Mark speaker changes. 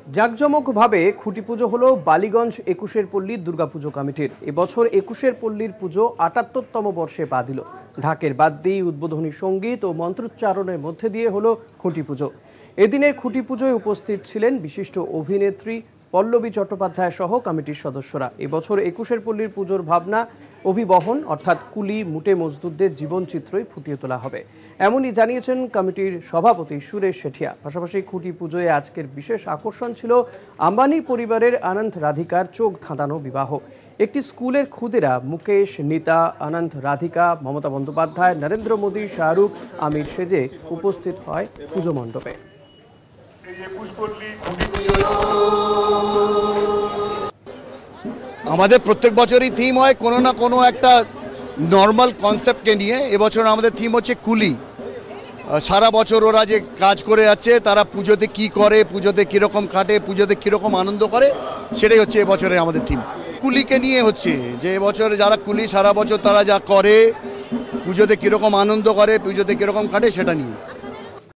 Speaker 1: জাঁকজমকভাবে খুঁটি পুজো হলো বালিগঞ্জ ২১ পল্লীর দুর্গাপুজো কমিটির। এবছর ২১ পল্লীর পুজো ৭৮তম বর্ষে পা দিল। ঢাকের বাদ্যি, উদ্বোধনী সঙ্গীত ও মন্ত্রোচ্চারণের মধ্যে দিয়ে হলো খুঁটি পুজো। এদিনের খুঁটি পুজোয় উপস্থিত ছিলেন বিশিষ্ট অভিনেত্রী পল্লবী চট্টোপাধ্যায় সহ কমিটির সদস্যরা। এবছর ২১ পল্লীর পুজোর ভাবনা অভিবহন অর্থাৎ কুলি মুটে মজদুরদের জীবনচিত্রই ফুটিয়ে তোলা হবে, এমনই জানিয়েছেন কমিটির সভাপতি সুরেশ শেঠিয়া। পাশাপাশি খুঁটি পুজোয় আজকের বিশেষ আকর্ষণ ছিল আম্বানি পরিবারের আনন্দ রাধিকার চোখ ধাঁধানো বিবাহ। একটি স্কুলের খুদেরা মুকেশ, নীতা, আনন্দ রাধিকা, মমতা বন্দ্যোপাধ্যায়, নরেন্দ্র মোদী, শাহরুখ, আমির সেজে উপস্থিত হয় পুজো মণ্ডপে।
Speaker 2: আমাদের প্রত্যেক বছরই থিম হয় কোনো না কোনো একটা নর্মাল কনসেপ্টকে নিয়ে। এবছর আমাদের থিম হচ্ছে কুলি। সারা বছর ওরা যে কাজ করে যাচ্ছে, তারা পুজোতে কি করে, পুজোতে কীরকম কাটে, পুজোতে কীরকম আনন্দ করে, সেটাই হচ্ছে এবছরের আমাদের থিম। কুলিকে নিয়ে হচ্ছে যে এবছরে যারা কুলি সারা বছর তারা যা করে, পুজোতে কীরকম আনন্দ করে, পুজোতে কীরকম কাটে, সেটা নিয়ে।